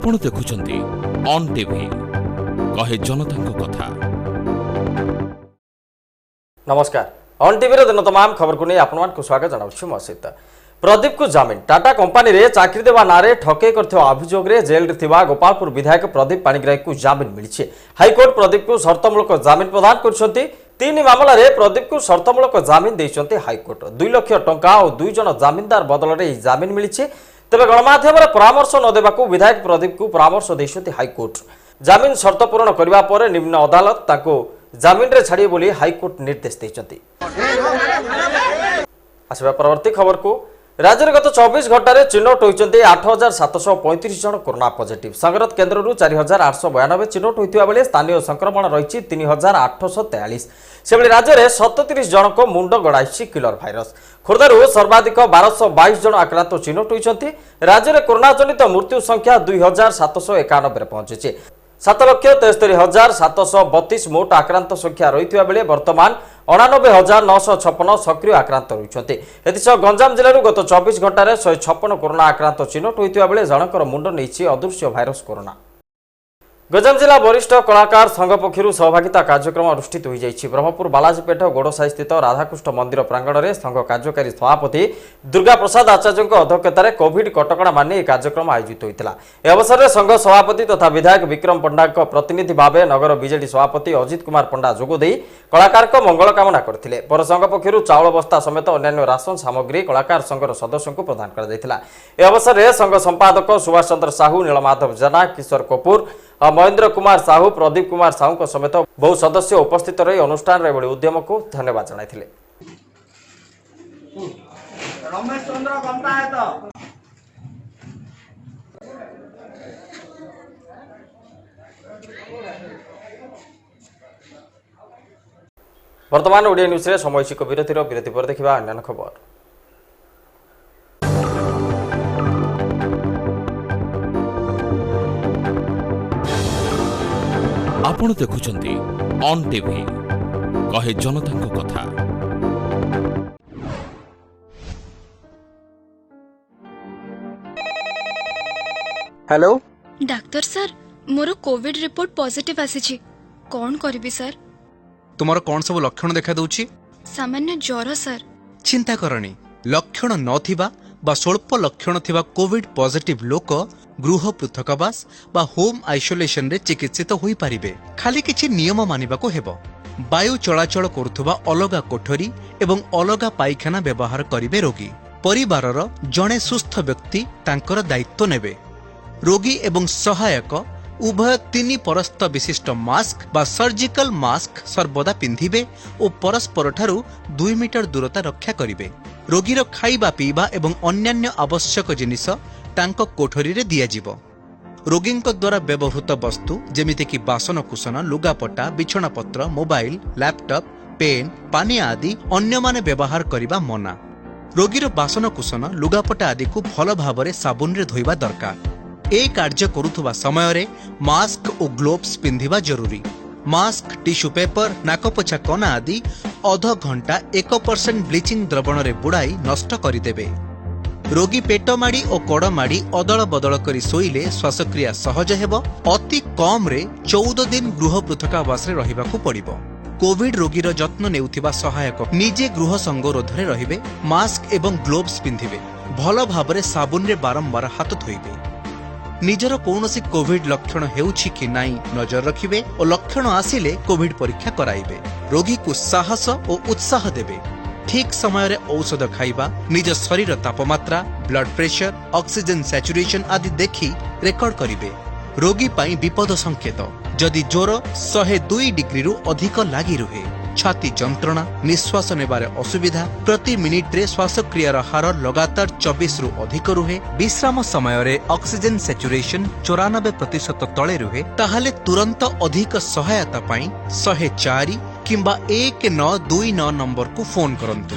आपण देखुछंती on TV कहे जनता कथा। नमस्कार, ऑन टीवी दिन तमाम खबर को नहीं आपण को स्वागत जनाऊँ मो सहित। प्रदीप को जमीन टाटा कंपानी रे चाकरी देवा नारे ठके अभियोग रे जेल रे थिबा गोपालपुर विधायक प्रदीप पाणिग्राही को जमीन मिली। हाईकोर्ट प्रदीप को शर्तमूलक जमीन प्रदान कर तीन मामला रे प्रदीप को शर्तमूलक जमीन देइछन्ते हाईकोर्ट। 2 लाख टंका और 2 जन जमीनदार बदल रे जमीन मिली। तेबे गणमाध्यम परामर्श न देबाकू विधायक प्रदीप को परामर्श देइछन्ते हाईकोर्ट। जमीन शर्त पूरण करबा पर निम्न अदालत ताको जमीन रे छाड़ी बोली हाईकोर्ट निर्देश देइछन्ते। आसबा परवर्ती खबर को राज्य में गत 24 घंटे चिन्हट होती 8735 जन कोरोना पॉजिटिव। संगरोध केन्द्र 4892 चिन्हट होता बेले स्थानीय संक्रमण रही 3843। से राज्य में 37 जन को मुंड गड़ाई किलर भाइरस। खोर्धारू सर्वाधिक 1222 जन आक्रांत चिन्हट होती। राज्य में कोरोना जनित मृत्यु संख्या 2791 पहुंची। 7,73,732 मोट आक्रांत संख्या रही बेले वर्तमान 89,956 सक्रिय आक्रांत रही। एसह गंजाम जिलूर गत 24 घंटे 156 कोरोना आक्रांत चिन्हट होता बेले जनकर मुंड नहीं अदृश्य भाइरस कोरोना। गंजाम जिला वरिष्ठ कलाकार संघ पक्षर सहभागिता कार्यक्रम अनुष्ठित हो जाएगी। ब्रह्मपुर बालाजीपेठ गोड़साई स्थित राधाकृष्ण मंदिर प्रांगण में संघ कार्यकारी सभापति दुर्गा प्रसाद आचार्य अध्यक्षतार कोविड कटकणा मानि कार्यक्रम आयोजित होता। यह अवसर में संघ सभापति तथा विधायक विक्रम पंडा प्रतिनिधि भाव नगर बीजेडी सभापति अजित कुमार पंडा जोगदे कलाकार मंगल कामना करते। पर संघ पक्षर चाउल बस्ता समेत अन्य राशन सामग्री कलाकार संघर सदस्यों को प्रदान कर। अवसर में संघ संपादक सुभाष चंद्र साहू, नीलमाधव जेना, किशोर कपूर, महेंद्र कुमार साहू, प्रदीप कुमार साहू समेत बहु सदस्य उपस्थित रही अनुष्ठान एभली उद्यम को धन्यवाद जनाइथिले। वर्तमान ओडिया न्यूज रे सामयिक विरति पर देखिबा अन्य खबर। आपण देखुछंती ऑन टीवी कहे जनता कथा। हेलो डाक्टर सर, मोर कोविड रिपोर्ट पॉजिटिव आसी। कौन करिबी सर? तुमर कौन सब लक्षण देखा दउची? सामान्य ज्वर सर। चिंता करनी, लक्षण नथिबा बा स्वल्प लक्षण थिबा कोविड पॉजिटिव लोक गृह पृथकवास बा होम आइसोलेशन रे चिकित्सित होई पारिबे। खाली किछि नियम मानिबाको हेबो। वायु चलाचल करुथुबा अलगा कोठरी एवं अलगा पाइखाना व्यवहार करिवे रोगी। परिवारर जणे सुस्थ व्यक्ति तांकर दायित्व नेबे। रोगी एवं सहायक उभय 3 परस्त विशिष्ट मास्क बा सर्जिकल मास्क सर्वदा पिंधिबे और परस्पर ठारू 2 मीटर दूरता रक्षा करिवे। रोगीर खाइबा पीबा एवं अन्यान्य आवश्यक जिनिस तांको कोठरी रे दिया जीवो। रोगींक द्वारा व्यवहृत वस्तु जेमिति कि बासन कुसन, लुगापटा, बिछणापत्र, मोबाइल, लैपटॉप, पेन, पानी आदि अन्य माने व्यवहार करिबा मना। रोगीर बासन कुसन, लुगापटा आदि को भल भावरे साबुन रे धोइबा दरकार। ए कार्य करुथुबा समय रे मास्क और ग्लोव्स पिंधिबा जरूरी। मास्क, टिश्यू पेपर, नाकपोछा कना आदि अध घंटा 1% ब्लीचिंग द्रवण रे बुड़ाई नष्ट करिदेबे। रोगी पेट माड़ी और कड़ माड़ी अदल बदल करी सोइले श्वासक्रिया सहज हेबो। अति कम रे 14 दिन गृह पृथकावास रे रहिबाकू पड़िबो। कोविड रोगीर जत्न नेउथिबा सहायक निजे गृह संगरोध रे रहिबे। मास्क एवं ग्लोव्स पिंधिबे। भल भाबरे साबुन रे बारंबार हाथ धोइबे। निजर कौनसी कोविड लक्षण हेउछि कि नाई नजर रखिबे और लक्षण आसिले कोविड परीक्षा कराइबे। रोगी को साहस और उत्साह देबे। ठीक समय रे औषध खाइबा, निज शरीर तापमात्रा, ब्लड प्रेशर, ऑक्सीजन सैचुरेशन आदि देखि रेकॉर्ड करिबे। रोगी पाई विपद संकेत जदि ज्वर 102 डिग्री रु अधिक लागि रुहे, छाती जंत्रणा, निश्वास नेबारे असुविधा, प्रति मिनिट रे श्वासक्रियार हार लगातार 24 रु अधिक रुहे, विश्राम समय रे ऑक्सीजन सैचुरेशन 94% तले रुहे, ताहाले तुरंत अधिक सहायता पाई 104 किंबा 1929 नंबर को फोन करंतु।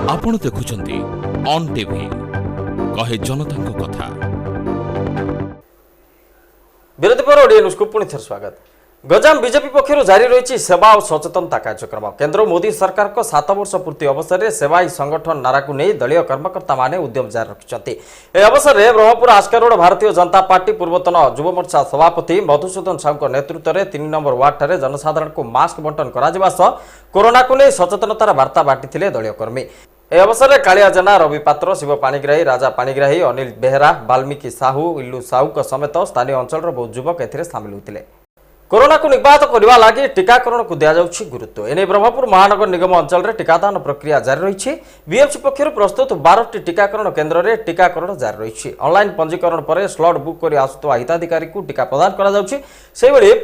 आपण देखुछंती ऑन टीवी कहे जनता कथा। विरति पर ओडिया न्यूज को पुणी थर स्वागत। गंजाम बीजेपी पक्षर जारी रही सेवा और सचेतनता कार्यक्रम केन्द्र मोदी सरकार को 7 वर्ष पूर्ति अवसर में सेवाई संगठन नारा को नहीं दलीय कर्मकर्ता माने उद्यम जारी रखिंट यह अवसर में ब्रह्मपुर आस्का रोड भारतीय जनता पार्टी पूर्वतन युव मोर्चा सभापति मधुसूदन साहू नेतृत्व में 3 नंबर वार्ड ठारे जनसाधारण को मास्क बंटन करा कोरोना को नहीं सचेतनतार वार्ता बांटी दलीय कर्मी। यह अवसर में कालिया जेना, रवि पात्र, शिव पाणिग्राही, राजा पाणिग्राही, अनिल बेहेरा, वाल्मीकि साहू, इल्लू साहू समेत स्थानीय अंचल बहुत युवक सामिल होते। कोरोना को निपात करने लगी टीकाकरण को दिया गुरुत्व एने ब्रह्मपुर महानगर निगम अंचल में टीकादान प्रक्रिया जारी रही। बीएमसी पक्षर प्रस्तुत 12टी टीकाकरण केन्द्र में टीकाकरण जारी रही। ऑनलाइन पंजीकरण पर स्लॉट बुक कर आसुवा हिताधिकारी को टीका प्रदान कर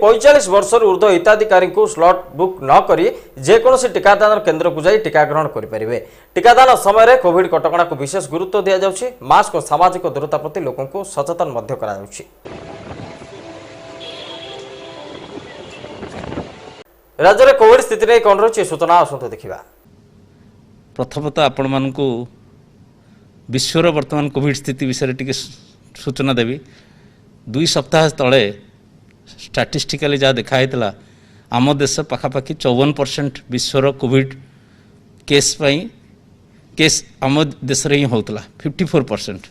45 वर्ष ऊर्ध्व हिताधिकारी को स्लॉट बुक न करी जेकोसी टीकादान केन्द्र को जाई टीकाग्रहण करेंगे। टीकादान समय कोविड कटकणा को विशेष गुरुत्व दि जाउछि। मास्क और सामाजिक दूरता प्रति लोकों को सचेतन मध्य करा जाउछि। राज्य में कोविड स्थिति नहीं कौन रही सूचना आसतु देखा। प्रथमतः आपण मानक विश्वर वर्तमान कोविड स्थिति विषय टी सूचना देवी। 2 सप्ताह तले स्टैटिस्टिकली जहाँ देखाई आम देश पाखापाखि 54% विश्वर कोविड केस आम देश ही होता 54%,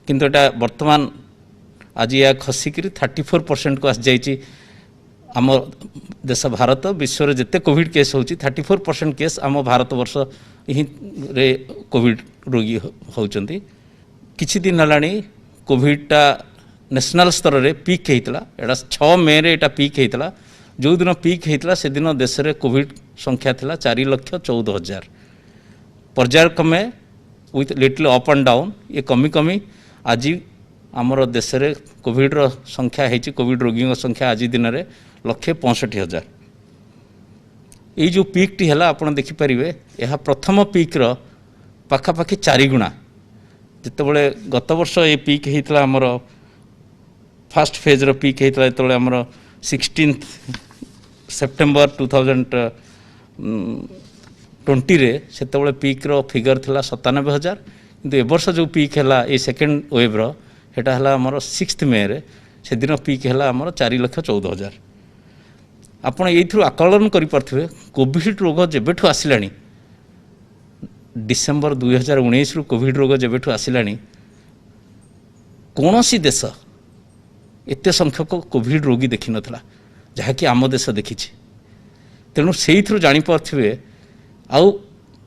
किंतु एटा वर्तमान आज या खसिक 34% को आसी जाइए। आम देश भारत विश्व में जिते कोविड केस होची 34% केस आम भारत वर्ष ही रे कोविड रोगी होचंती। किछि दिन हलाणी कोविडटा नेशनल स्तर रे पीक हेतला। एटा 6 मे रे एटा पीक हेतला। जो दिन पीक हेतला से दिन देश रे कोविड संख्या थिला 4,14,000। पर्यायक्रमे with little up and down ये कमी कमी आज आमर देश रे कोविड रो संख्या हेची। कोविड रोगी संख्या आज दिन में 1,65,000। ये जो पीक टी है आपड़ देखिपारे यह प्रथम पीक रो पाखापाखि 4 गुणा। जितेबाला गत वर्ष ये पीक होता आमर फास्ट फेज रो पीक होता जो आमर 16 सेप्टेम्बर 2020 रे सेतबले पीक रो फिगर थिला 97,000। किंतु ए वर्ष जो पीक है ये सेकेंड वेव रो हेटा हला आमर 6 मे रे से दिन पीक है आमर 4,14,000। आपण ये आकलन करें कोविड रोग जेबेठू आसला डिसेम्बर 2019 कोविड रोग जेबेठू आसला कौन सी देश एत संख्यक कोविड रोगी देखि नथला जहाँकि आम देश देखी। तेणु से जापारे आउ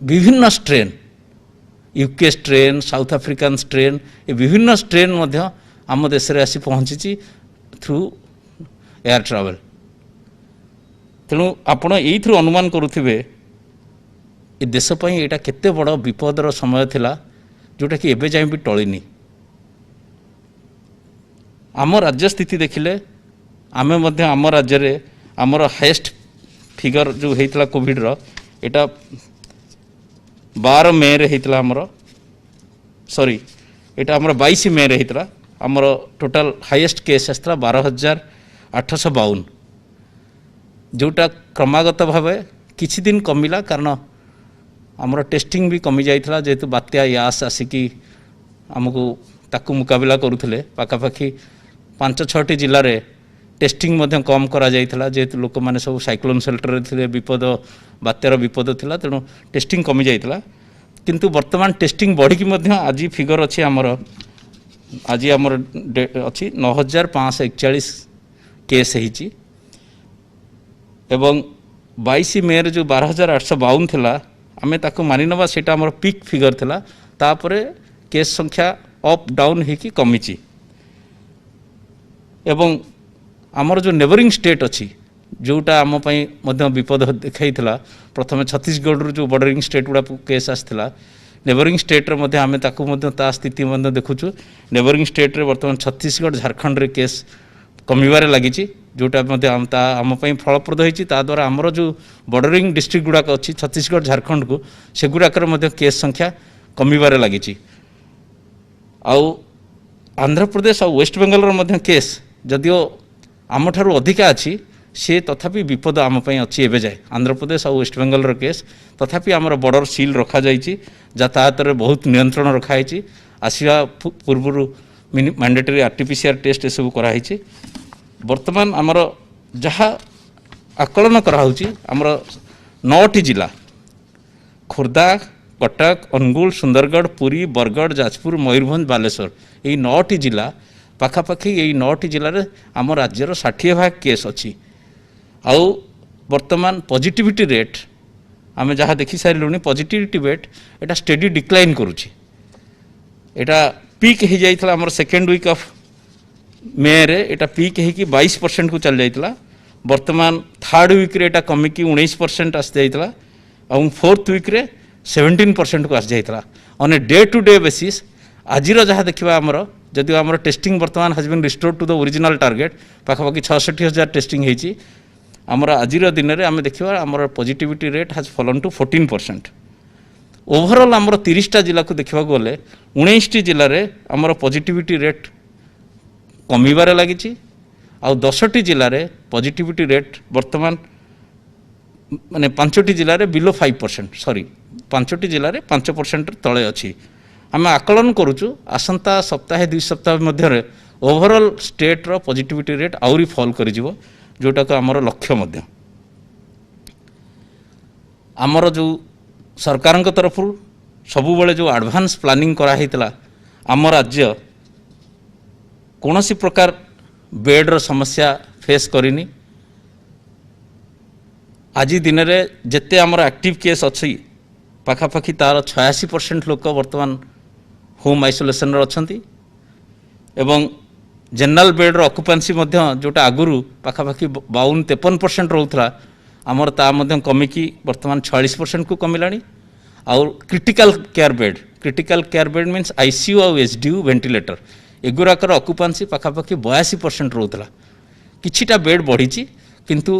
विभिन्न strain UK strain, south African strain, ये विभिन्न स्ट्रेन मध्य आम देश में आसी पहुँची थ्रू एयर ट्रावेल। तेणु आपण ये अनुमान करुवे ये देशपाई यहाँ केते बड़ विपदर समय थिला जोटा कि एबे जाए भी टलिनी। आम राज्य स्थिति देखिले आमे मध्य आम राज्य रे आमर हाईएस्ट फिगर जो होता कोविड रो एटा 12 मे रे होता आमर सॉरी एटा आमर 22 मे रे होता आमर टोटाल हाईएस्ट केस आसता 12,852 जोटा क्रमागत भाव किछि दिन कमिला कारण आमर टेस्टिंग भी कमी जाइथिला जेहेतु बात्या यास आसिकी आमको ताकू मुकाबला करुथिले। पाखापाखि 5-6टी जिले में टेस्टिंग मध्य कम करा जाइथिला जेहेतु लोक माने सब साइक्लोन शेल्टर रे थिले विपद बात्यार विपद थिला तेणु टेस्टिंग कमी जाइथिला। किंतु वर्तमान टेस्टिंग बढ़ी मध्य आज फिगर अच्छी आमर आज आमर अच्छी 9,541 केस होइची एवं 22 मे रे जो 12,852 थिला आमे ताको मानि नबा सेटा हमर पीक फिगर थिला। तापरे केस संख्या अप डाउन हेकी कमिची एवं आमर जो नेबरिंग स्टेट अच्छी जोटा आम पई मध्य विपद देखाइथिला। प्रथमे छत्तीसगढ़ रो जो बॉर्डरिंग स्टेट गुडा केस आसथिला नेबरिंग स्टेट रे मध्य आमे ताको मध्य ता स्थिति मध्य देखुछु। नेबरिंग स्टेट रे वर्तमान छत्तीसगढ़ झारखंड रे केस कमिबारे लागिची जोटा आम फलप्रद होती द्वारा आमर जो बॉर्डरिंग डिस्ट्रिक्ट गुड़ाक अच्छी छत्तीसगढ़ झारखंड को से गुड़ाकर केस संख्या कमिबारे लगी। आंध्र प्रदेश और वेस्ट बेंगल केस जदिओ आम ठारू अधिका अच्छी सी तथापि विपद आम अच्छी एवं जाए। आंध्र प्रदेश और वेस्ट बेंगल केस तथापि आमर बॉर्डर सील रखा जाइए यातायात बहुत नियंत्रण रखाई आसवा पूर्व मैंडेटरी आरटीपीसीआर टेस्ट सब कराई। वर्तमान आमर जहाँ आकलन कराऊँच आमर 9टी जिला खोर्धा कटक अनुगुल सुंदरगढ़ पुरी बरगढ़ जाजपुर मयूरभंज बालेश्वर यही 9टी जिला पाखापाखि यही 9टी जिले में आम राज्यर 60% केस अच्छी आउ वर्तमान पॉजिटिविटी रेट आम जहाँ देखी सारे पॉजिटिविटी रेट एटा स्टेडी डिक्लाइन करुच्ची एटा पीक हो जाइए आमर सेकेंड वीक ऑफ मे रे एटा पीक हो 22% को चल जाइए वर्तमान थर्ड वीक रे एटा कमिकी 19% आसी जाइए और फोर्थ वीक रे 17% को आसी जाइए on a day to day basis आज जहाँ देखा आमर जदि आम टेस्टिंग वर्तमान has been restore to the original target पाखापाखि 66,000 टेस्टिंग होती आमर आज दिन में आम देखा आमर positivity rate has fallen to 14%। Overall आमर 30टा जिला को देखा गले 19टी जिले में आमर पॉजिटिविटी रेट कमिबार लगी आ 10टी जिले में पॉजिटिविटी रेट वर्तमान माने 5टी जिले में बिलो 5% सॉरी 5टी जिले में 5% तले अच्छी आम आकलन करुचु आसंता सप्ताहे 2 सप्ताह मध्य ओवरऑल स्टेट रो पॉजिटिविटी रेट आउरी फॉल कर जोटा को आमर लक्ष्य मध्य आमर जो सरकार तरफ सबुबले जो एडवांस प्लानिंग कराइला आम राज्य कौन सी प्रकार बेड रो समस्या फेस करनी आज दिन में जिते आमर एक्टिव केस अच्छी पाखापाखि तार 86% लोक वर्तमान होम आइसोलेशन अच्छी एवं जनरल बेड्र अक्युपेंसी जोटा आगुरी पाखापाखि 52-53% रोला आमर ता कमिकी वर्तमान 46% को कमिला और critical care bed means ICU और एसडीयू वेंटिलेटर एगुराकर अक्युपेंसी पाखापाखि 82% रोला किछिटा बेड बढ़ी किंतु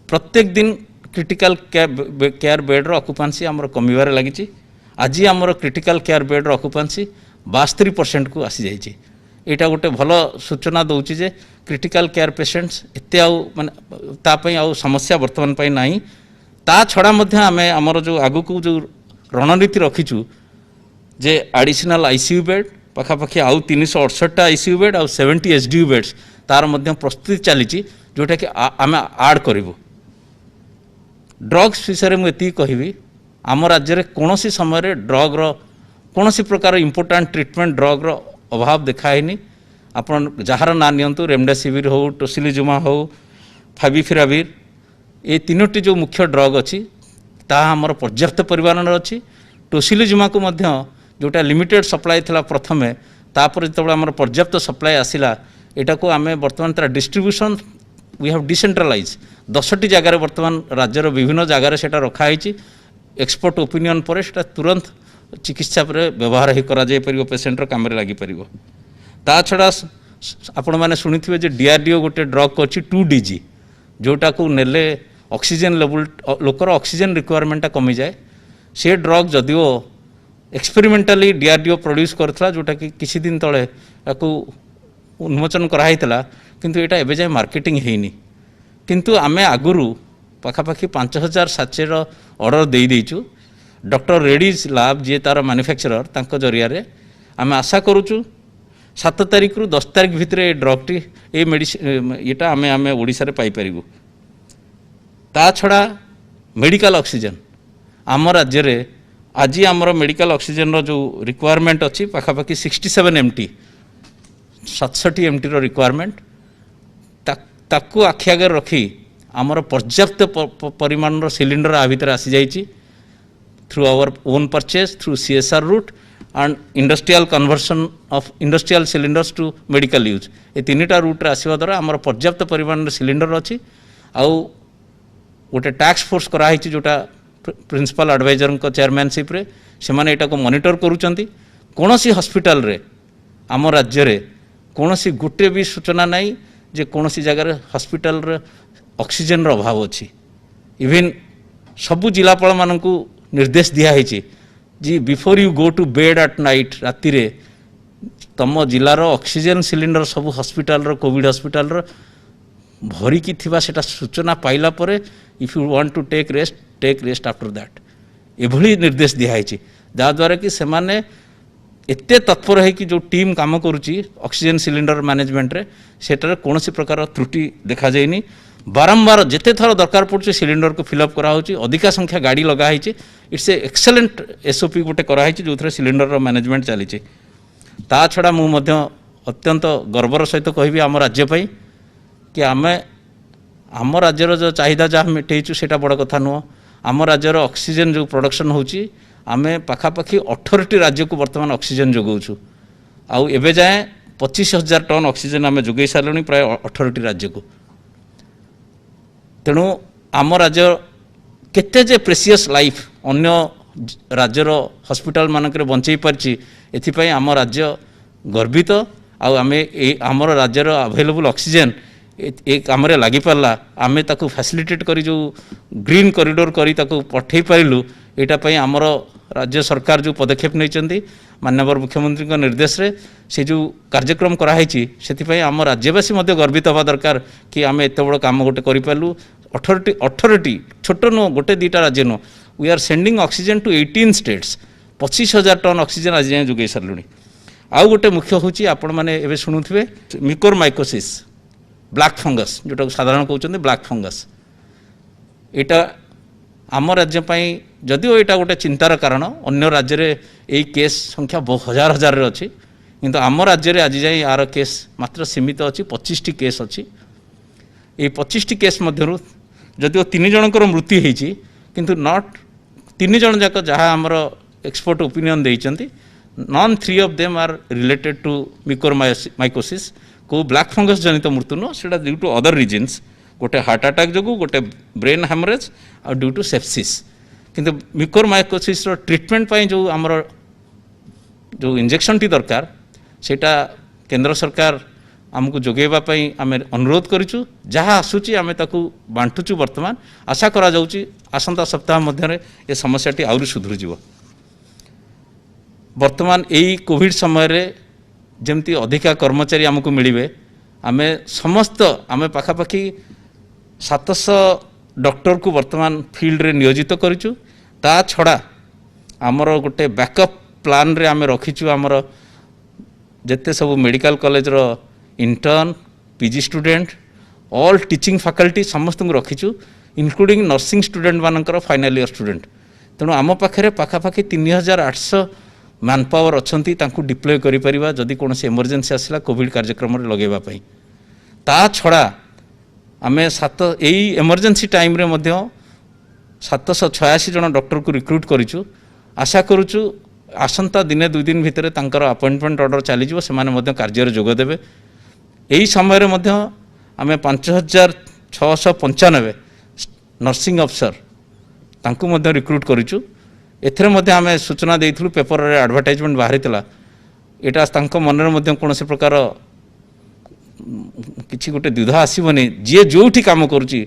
प्रत्येक दिन क्रिटिकल केयर बेड्र अक्युपेंसी आमर कमिबार लगी आज आमर क्रिटिकल केयर बेड्र अक्युपेंसी 72% को आसी जाइए यहाँ गोटे भल सूचना दूची जे क्रिटिकल केयर पेशेंट्स एत माने आउ समस्या वर्तमान पाई नहीं ता छड़ा आम आमर जो आगु को जो रणनीति रखीचु जे एडिशनल आईसीयू बेड पाखापाखि आउ 368 आईसीयू बेड आउ 70 एसडीयू बेड्स तार प्रस्तुति चली जोटा कि आम आड करूँ ड्रग्स विषय में ये कहि आम राज्य में कौन सी समय ड्रग्र कौन सी प्रकार इंपोर्टाट ट्रिटमेंट ड्रग्र अभाव देखाएनी आपन जार ना नियंतु रेमडेसिविर हो टोसिलिजुमा हो फाविपिराविर ये 3टी जो मुख्य ड्रग अच्छी ताहा आमर पर्याप्त परिमाण अच्छी टोसिलिजुमा को मध्य जोटा लिमिटेड सप्लाई थिला प्रथमे तापर जो आमर पर्याप्त सप्लाई आसिला एटा को आमे वर्तमान तार डिस्ट्रीब्यूशन वी हैव डिसेंट्रलाइज 10टी जगार वर्तमान राज्यर विभिन्न जगार सेटा रखाई एक्सपर्ट ओपिनियन पर सेटा तुरंत चिकित्सा पर व्यवहार ही करा जाय परिबो पेशेंटर काम रे लागी परिबो ता छड़ा आपण माने सुनिथिबे जे डीआरडीओ गोटे ड्रग अछि 2DG जोटा को नेले ऑक्सीजन लेवल लोकर ऑक्सीजन रिक्वायरमेंट कमी जाए से ड्रग जदिओ एक्सपेरिमेंटली डीआरडीओ प्रोड्यूस करथला जोटा कि किछि दिन तळे याकू उन्मोचन कराइतला किंतु एटा एबे जाय मार्केटिंग हेनी किंतु आमे आगुरु पाखापाखि 5000 साचेर ऑर्डर दे देइचु डॉक्टर रेडीज लैब जे तार मैन्युफैक्चरर तांको जरिया रे आमे आशा करूचु 7 तारिख रु 10 तारिख भितर a drug T a medicine एटा आमे ओडिसा रे पाई परिबु ता छड़ा मेडिकल ऑक्सीजन आम राज्य रे आज आमर मेडिकल ऑक्सीजन रो जो रिक्वायरमेंट अच्छी पाखापाखि 67 MT 67 MT रो रिक्वायरमेंट ताकू आखि आगे रखी आमर पर्याप्त परिमाण रो सिलिंडर आ भितर आसी जाइछि through our own purchase through CSR route and industrial conversion of industrial cylinders to medical use ये 3टा रूट रे आसीबा द्वारा आमर पर्याप्त परिमाण सिलिंडर अच्छी आउ गोटे टास्क फोर्स कराई जोटा प्रिंसिपल एडवाइजर को चेयरमैनशिप रे से माने एटा को मॉनिटर करूचंती कौन सी हॉस्पिटल रे आम राज्य रे कौन सी गोटे भी सूचना नहीं जे कौन सी जगह हॉस्पिटल रे ऑक्सीजन रो अभाव अच्छी इवन सबु जिलापाल मानकू निर्देश दिया है जी before you go to bed at night राति रे तम जिलार ऑक्सीजन सिलिंडर सबु हॉस्पिटल रो कोविड हॉस्पिटल रो भरिकी थिबा सेटा सूचना पाइला परे if you want to take rest after that एभली निर्देश दिया है जहाँद्वारा कि सेमाने एते तत्पर है कि जो टीम काम करुच्ची ऑक्सीजन सिलिंडर मैनेजमेंट रे सेटार कौन सी प्रकार त्रुटि देखा जाइनी बारंबार जिते थर दरकार पड़े सिलिंडर को फिलअप कराई अधिका संख्या गाड़ी लगाई इट्स ए एक्सेलेंट एसओपी गोटे कराई जो थे सिलिंडर मैनेजमेंट चली ता छड़ा मुझे अत्यंत गर्वर सहित कहबी आम राज्य कि आम राज्यर जो चाहिदा जहाँ मिटेचु सेटा बड़ कथा नुह आम राज्यर ऑक्सीजन जो प्रोडक्शन होची आमे पाखापाखि 18टी राज्य को वर्तमान ऑक्सीजन जोगाऊछु आउ एबे जाए 25,000 टन ऑक्सीजन आमे जोगाई सारे प्राय 18टी राज्य को तेणु आम राज्य केते जे प्रेसियस लाइफ अन्य राज्यर हॉस्पिटल मानक बंचई पार्ची एथिपाई आम राज्य गर्वित आमे आमर राज्यर अवेलेबल ऑक्सीजन एक आमरे लगी पार्ला आमे ताकू फैसिलिटेट करी जो ग्रीन कॉरिडोर करी ताकू पठे पारिलु एटा पई आमर राज्य सरकार जो पदक्षेप नहीं माननीय मुख्यमंत्री निर्देश रे से जो कार्यक्रम कराई से आम राज्यवासी गर्वित हवा दरकार कि आम एत बड़ कम गोटे करूँ 18टी छोट नुह गोटे दुईटा राज्य नुह we are sending oxygen to 18 states 25,000 tonne oxygen आज जाए जोगाई सारे आउ गोटे मुख्य हूँ आपण मैंने शुणुवे मिकोरमाइकोसिस ब्लैक फंगस जोटा साधारण कहते ब्लैक फंगस एटा आम राज्य जदिओ यहाँ गोटे चिंतार कारण अन्य राज्य में यही केस संख्या हजार हजार अच्छी किंतु आम राज्य में आज जाए यार केस मात्र सीमित अच्छी 25टी केस अच्छी ये 25टी केस मध्य जदिओ 3 जनकर मृत्यु होती किंतु नॉट 3 जन जाक जहाँ आमर एक्सपर्ट ओपिनियन देइचंती none 3 of them are related to mucormycosis को ब्लैक फंगस जनित मृत्यु नुह से ड्यू टू अदर रिजन्स गोटे हार्ट अटैक जो गोटे ब्रेन हैमरेज और ड्यू टू सेप्सिस किंतु मिकोरमाइकोसिस ट्रीटमेंट पाई जो आमर जो इंजेक्शन टी दरकार सेटा केंद्र सरकार आमको जोगेबा पाई आमे अनुरोध करिचु जहाँ आसुची आमे ताकू बांटुचु वर्तमान आशा करा जाउची आसंता सप्ताह मध्य ये समस्याटी आउरी सुधुरी जीव वर्तमान यही कोविड समय रे जमती अधिका कर्मचारी आमको मिलिबे आमे समस्त आमे पाखापाखि 700 डॉक्टर को वर्तमान फील्ड रे नियोजित करिचु ता छड़ा आमर गोटे बैकअप प्लान रे आमे रखिचु आमर जेते सब मेडिकल कॉलेज रो intern PG student all teaching faculty समस्त को रखिचु इंक्लूडिंग नर्सिंग स्टूडेंट मानकर फाइनल ईयर स्टूडेंट तेणु आम पाखे पाखापाखि 3800 मैन पावर अच्छी डिप्लॉय करिपरिबा जदि कौन इमरजेंसी आसला कोविड कार्यक्रम लगेबा पई ता छड़ा आमे यही इमरजेंसी टाइम रे मध्य 786 जन डॉक्टर को रिक्रूट करिचु आशा करुचु आसंता दिने 2 दिन भितर तांकर अपॉइंटमेंट ऑर्डर चली जिवो सेमाने मध्य कार्य जोग देबे यही समय रे मध्य आमे 5695 नर्सिंग अफसर तांकु मध्य रिक्रूट करिचु एथरे मध्य आमे सूचना देइथलु पेपर रे एडवर्टाइजमेंट बाहरितला एटा तांको मनरे मध्य कोनोसी प्रकार किछि गोटे द्विधा आसीबनी जे जोठी काम करूची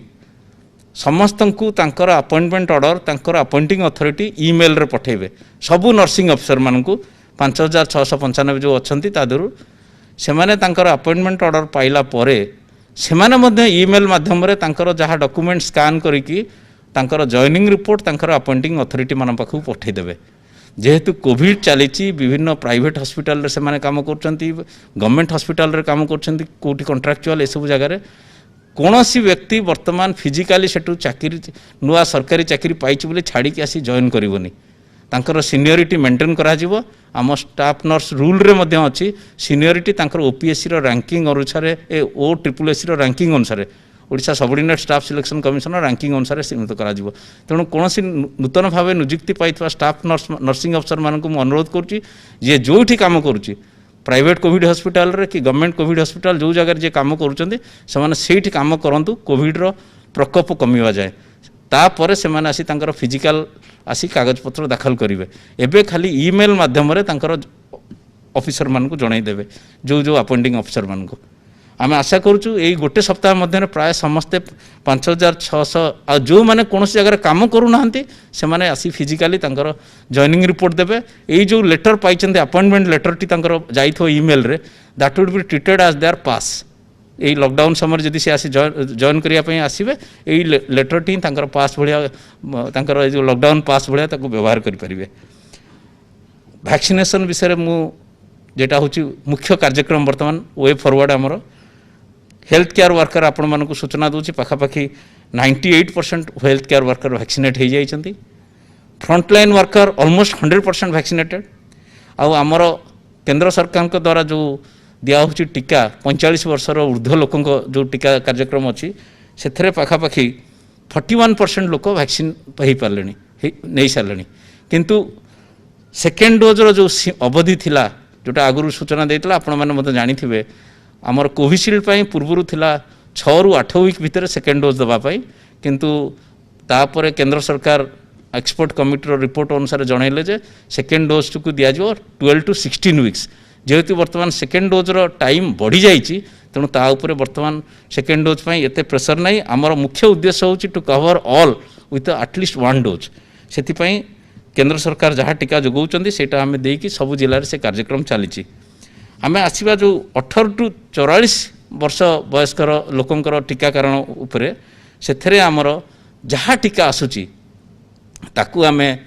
समस्त को तांकर अपॉइंटमेंट ऑर्डर तांकर अपॉइंटिंग अथॉरिटी ईमेल रे पठेबे सबु नर्सिंग अफसर मानकु 5695 जो अछंती तादरु सेमाने तांकर अपॉइंटमेंट ऑर्डर पाइला परे सेमाने मध्य ईमेल माध्यम रे तांकर जहा डॉक्यूमेंट स्कैन करिकी तांकर जॉइनिंग रिपोर्ट तांकर अपॉइंटिंग अथॉरिटी मान पाखु पठे देबे जेहेतु कोविड चली विभिन्न प्राइवेट हॉस्पिटल रे सेमाने काम करचंती गवर्नमेंट हॉस्पिटल रे काम करचंती कोठी कॉन्ट्रैक्चुअल ए सब जगह रे कोनोसी व्यक्ति वर्तमान फिजिकली सेटू चाकरी नुआ सरकारी चाकरी पाइछ बोले छाड़ी के आसी जॉइन करिवनी तांकर सीनियरिटी मेंटेन करा जिवो आम स्टाफ नर्स रूल रे मध्य अछि सीनियरिटी तांकर ओपीएससी रो रैंकिंग अनुसार ए ओ ट्रिपल एससी रो रैंकिंग अनुसार Odisha subordinate staff selection commission ranking अनुसार सीमित करा जिवो तेणु कोनोसी नूतन भाव नियुक्ति पाइथवा स्टाफ नर्सिंग अफसर मानकु मु अनुरोध करूची जे जोठी काम करूची प्राइवेट कोविड हॉस्पिटल रे कि गवर्नमेंट कोविड हॉस्पिटल जो जगह जे काम करूचंती सेमाने सेठी काम करंतु कोविड रो प्रकोप कमिवा जाए तापर सेमाने आसी तांकर फिजिकल आसी कागज पत्र दाखल करिवे एबे खाली ईमेल माध्यम रे तांकर ऑफिसर मानकु जणाई देबे जो जो अपॉइंटिंग ऑफिसर मानकु आम आशा करूँ यही गोटे सप्ताह मध्य प्राय समस्ते 5600 आ जो मैंने कौन जगह काम करूना से माने आसी फिजिकली तांकर जॉइनिंग रिपोर्ट देबे यही जो लेटर पाई अपॉइंटमेंट लेटर टी तांकर जाइथो ईमेल रे that would be treated as their pass यही लॉकडाउन समय जदि से आसी जॉइन करने आसवे यही लेटर टी तांकर पास भाया तांकर जो लॉकडाउन पास भाया व्यवहार करें वैक्सीनेशन विषय मु जेटा हूँ मुख्य कार्यक्रम वर्तमान वे फॉरवर्ड आमर हेल्थ केयर वर्कर आपण मानक सूचना दूची पाखापाखि 98% हेल्थ केयर वर्कर वैक्सीनेट हो जाइछंती। Frontline worker almost 100% vaccinated. आमर केंद्र सरकार के द्वारा जो दिया होची टीका 45 वर्षर ऊर्ध्व लोकों जो टीका कार्यक्रम अच्छी से पाखापाखि 41% लोक वैक्सीन हो पारे नहीं सारे किंतु सेकेंड डोज रो जो अवधि थिला जोटा आगुरी सूचना देता आपण मैंने जानी आमर कोविशील्ड पूर्वर थिला 6 ରୁ 8 वीक भितर सेकेंड डोज दवापाई किंतु तापर केंद्र सरकार एक्सपर्ट कमिटी रिपोर्ट अनुसार जनइले जे सेकेंड डोज को दिया 12 to 16 वीक्स जेहेतु वर्तमान सेकेंड डोज रो टाइम बढ़ी जाइए तेणु ताऊपर वर्तमान सेकेंड डोज पर एत प्रेसर नहीं। आमर मुख्य उद्देश्य हूँ to cover all with at least 1 dose से केंद्र सरकार जहाँ टीका जोगाउछंती सेटा आमे देकी सबु जिले से कार्यक्रम चली। आमे आसीबा जो 18 to 44 वर्ष वयस्कर लोकंकर टीकाकरण उपरे सेथरे आमर जहाँ टीका आसुची ताकू आमे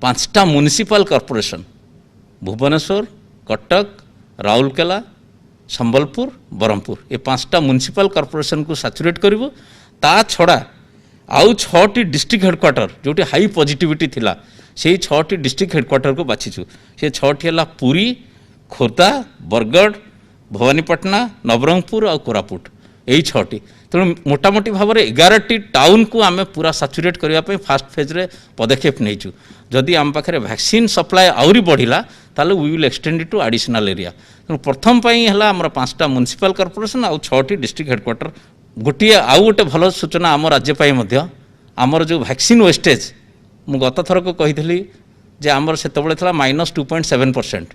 5टा म्युनिसिपल कॉर्पोरेशन भुवनेश्वर, कटक, राउरकेला, संबलपुर, बरहमपुर ये 5टा म्युनिसिपल कॉर्पोरेशन को सैचुरेट करिवो। ता छड़ा आउ 6टी डिस्ट्रिक्ट हेडक्वार्टर जोटी हाई पॉजिटिविटी थिला से 6टी डिस्ट्रिक्ट हेडक्वार्टर को बाछीचु। से 6टी है पुरी, खोर्धा, बरगढ़, भवानीपाटना, नवरंगपुर और कोरापुट यही 6टी। तेणु मोटामोटी भाव में 11टी टाउन को आम पूरा सैचुरेट करने फास्ट फेज रे पदक्षेप नहींचु। जदि आम पाखे वैक्सीन सप्लाय आहरी बढ़िला ताले we will extend it to additional area. तेणु प्रथम है आमर 5टा म्युनिसिपल कॉर्पोरेशन आउ 6टी डिस्ट्रिक्ट हेडक्वार्टर। गोटे आउ गोटे भल सूचना आम राज्य आमर जो वैक्सीन वेस्टेज मु गत थर को कही जे आमर से -2.7%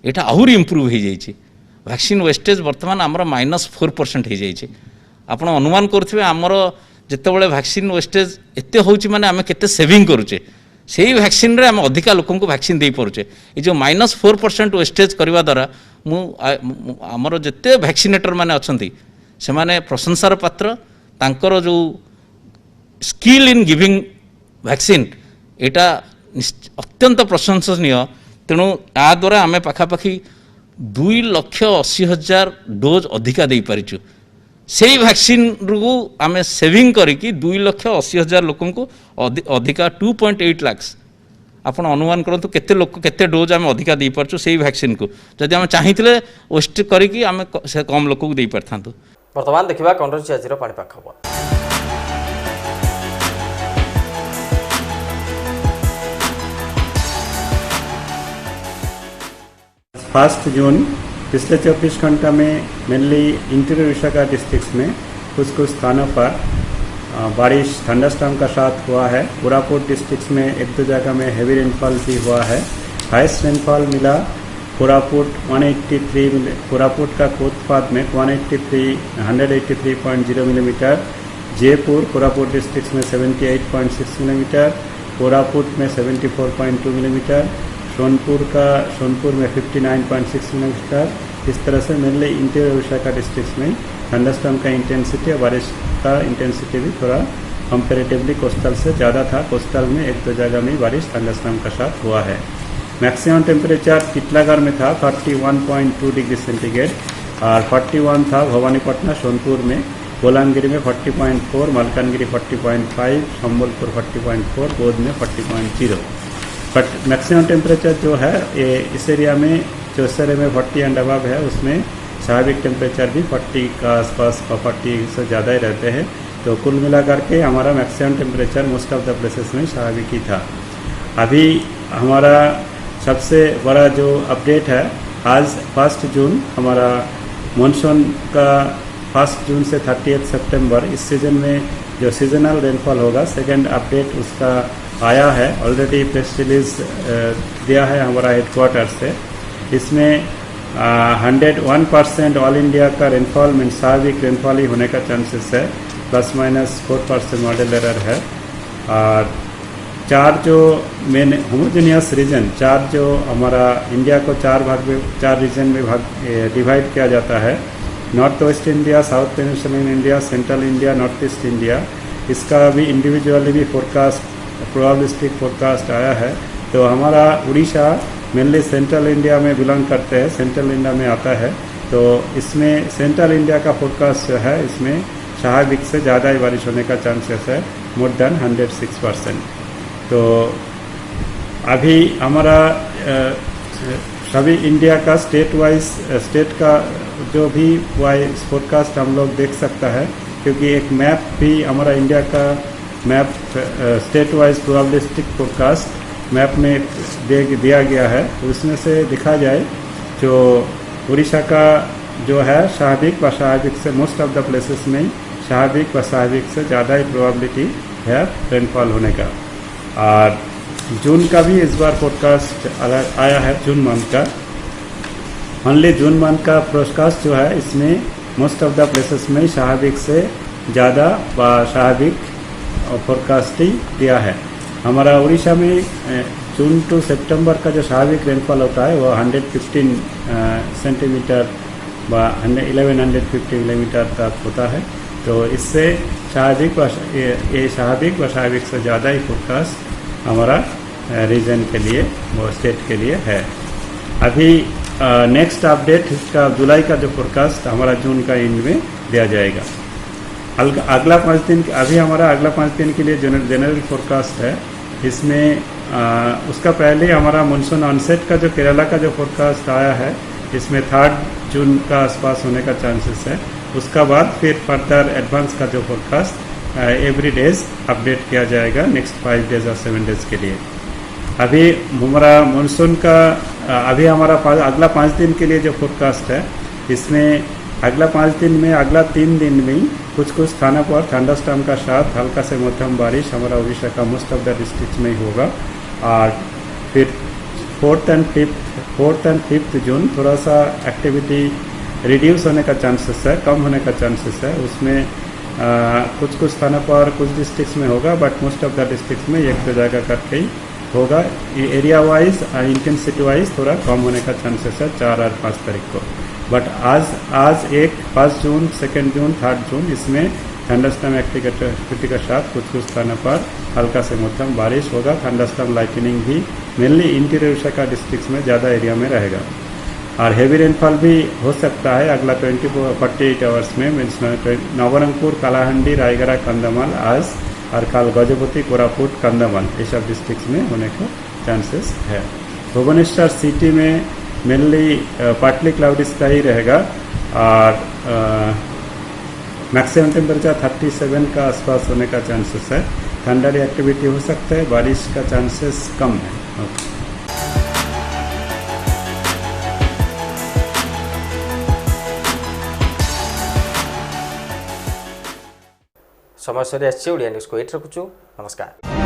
यहाँ आहरी इम्प्रूव हो जाइए। वैक्सीन वेस्टेज वर्तमान आमर -4% हो जाइए। आपण अनुमान करुवे आमर जितेबाला वैक्सीन वेस्टेज एत होची माने आमे केते सेविंग करुचे से ही वैक्सीन रे आम अधिका लोकन को वैक्सीन दे पारुचे। ये जो -4% वेस्टेज करवा द्वारा आमर जिते वैक्सीनेटर माने अछंती से माने प्रशंसार पात्र। तांकर जो स्किल इन गिविंग वैक्सीन एटा अत्यंत प्रशंसनीय। तेणु या द्वारा आम पाखापाखि 2,80,000 डोज अधिका दे पारिचु। से वैक्सीन रु आम सेविंग करिकी 2,80,000 लोकन को अधिका 2.8 लाख आपण अनुमान करंतु केते लोक केते डोज आम अधिका दे पारछु से वैक्सीन को जदि आम चाहिथिले वेस्ट करिकी आम कम लोक को दे पारथांतु। वर्तमान देखिबा कंट्रोल आज पाणीपाग खबर। 1 जून पिछले 24 घंटा में मेनली इंटीरियर विशाखा डिस्ट्रिक्ट्स में कुछ कुछ स्थानों पर बारिश थंडरस्टॉर्म का साथ हुआ है। कोरापुट डिस्ट्रिक्ट्स में 1-2 जगह में हेवी रेनफॉल भी हुआ है। हाईएस्ट रेनफॉल मिला कोरापुट 183 मिले, कोरापुट का कोतपाद में 183.0 मिलीमीटर, जयपुर कोरापुट डिस्ट्रिक्ट्स में 78.6 मिलीमीटर, कोरापुट में 74.2 मिलीमीटर, सोनपुर में 59.6 मिलीमीटर। इस तरह से मेनली इंटीरियर विशाखा डिस्ट्रिक्ट्स में थंडरस्टॉर्म का इंटेंसिटी और बारिश का इंटेंसिटी भी थोड़ा कंपैरेटिवली कोस्टल से ज़्यादा था। कोस्टल में 1-2 जगह में बारिश थंडरस्टॉर्म का साथ हुआ है। मैक्सिमम टेम्परेचर कितलागढ़ में था 41.2 डिग्री सेंटीग्रेड और 41 था भवानीपटना सोनपुर में, बोलांगिरी में 40.4, मलकानगिरी 40.5, संबलपुर 40.4, बौद्ध में 40.0। बट मैक्सिमम टेम्परेचर जो है ये इस एरिया में जो इस एरिया में 40 एंड अबव है उसमें स्वाभाविक टेम्परेचर भी 40 का आसपास 40 से ज़्यादा ही रहते हैं। तो कुल मिलाकर के हमारा maximum temperature most of the places में स्वाभाविक ही था। अभी हमारा सबसे बड़ा जो अपडेट है आज 1 जून हमारा मानसून का 1 जून से 30 सितंबर इस सीज़न में जो सीजनल रेनफॉल होगा सेकेंड अपडेट उसका आया है। ऑलरेडी प्रेस रिलीज दिया है हमारा हेडक्वार्टर से। इसमें 101% ऑल इंडिया का रेनफॉल मीन स्वाभाविक रेनफॉल ही होने का चांसेस है, ±4% मॉडल एरर है। और 4 जो मेन होमोजेनियस रीजन 4 जो हमारा इंडिया को 4 रीजन में डिवाइड किया जाता है, north west India, south peninsular India, central India, north east India, इसका भी इंडिविजुअली भी फोरकास्ट प्रोबेबिलिस्टिक फोरकास्ट आया है। तो हमारा उड़ीसा मेनली सेंट्रल इंडिया में बिलोंग करते हैं, सेंट्रल इंडिया में आता है। तो इसमें सेंट्रल इंडिया का फोरकास्ट जो है इसमें स्वाभाविक से ज़्यादा ही बारिश होने का चांसेस है, मोर देन 106%। तो अभी हमारा सभी इंडिया का स्टेट का जो भी वाइज फोरकास्ट हम लोग देख सकता है, क्योंकि एक मैप भी हमारा इंडिया का map state wise probabilistic forecast map में दिया गया है। उसमें से दिखा जाए जो उड़ीसा का जो है स्वाभाविक व स्वाभाविक से मोस्ट ऑफ द प्लेसेस में स्वाभाविक व स्वाभाविक से ज़्यादा ही प्रोबेबिलिटी है रेनफॉल होने का। और जून का भी इस बार फोरकास्ट आया है, जून मंथ का। ओनली जून मंथ का फोरकास्ट जो है इसमें मोस्ट ऑफ द प्लेसेस में स्वाभाविक से ज़्यादा व स्वाभाविक फोरकास्ट ही दिया है। हमारा उड़ीसा में जून टू सितंबर का जो स्वाभाविक रेनफॉल होता है वो 115 सेंटीमीटर व 1150 मिलीमीटर तक होता है। तो इससे स्वाभाविक ये स्वाभाविक व स्वाभाविक से ज़्यादा ही फोरकास्ट हमारा रीजन के लिए वो स्टेट के लिए है। अभी नेक्स्ट अपडेट इसका जुलाई का जो फोरकास्ट हमारा जून का एंड में दिया जाएगा। अगला 5 दिन अभी हमारा अगला 5 दिन के लिए जनरल फोरकास्ट है। इसमें उसका पहले हमारा मानसून ऑनसेट का जो केरला का जो फोरकास्ट आया है इसमें 3 जून का आसपास होने का चांसेस है। उसका बाद फिर फर्दर एडवांस का जो फोरकास्ट एवरी डेज अपडेट किया जाएगा नेक्स्ट 5 डेज और 7 डेज के लिए। अभी हमारा मानसून का अभी हमारा अगला 5 दिन के लिए जो फोरकास्ट है इसमें अगला 5 दिन में अगला 3 दिन में कुछ स्थानों पर थंडरस्टॉर्म का साथ हल्का से मध्यम बारिश हमारा उड़ीसा का मोस्ट ऑफ द डिस्ट्रिक्ट में ही होगा। और फिर 4th and 5th जून थोड़ा सा एक्टिविटी रिड्यूस होने का चांसेस है, कम होने का चांसेस है। उसमें कुछ स्थानों पर कुछ डिस्ट्रिक्ट्स में होगा, but most of the districts में एक दो जगह करके ही होगा। एरिया वाइज इंटेंसिटी वाइज थोड़ा कम होने का चांसेस है 4 और 5 तारीख को। बट आज 1 जून 2 जून 3 जून इसमें थंडरस्टॉर्म एक्टिविटी के साथ कुछ स्थानों पर हल्का से मध्यम बारिश होगा। थंडरस्टॉर्म लाइटनिंग भी मेनली इंटीरियर उड़ीसा का डिस्ट्रिक्ट्स में ज़्यादा एरिया में रहेगा। और हेवी रेनफॉल भी हो सकता है अगला 48 आवर्स में। मीन्स नवरंगपुर, कालाहांडी, रायगढ़, कंधमाल आज और कल गजपति, कोरापुट, कंधमाल ये सब डिस्ट्रिक्ट्स में होने का चांसेस है। भुवनेश्वर सिटी में मेनली पार्टली क्लाउडी स्काई रहेगा और मैक्सिमम टेम्परेचर 37 का आसपास होने का चांसेस है। थंडर एक्टिविटी हो सकता है, बारिश का चांसेस कम है। समय सरी आसी ओडिया न्यूज को एट रखुचु। नमस्कार।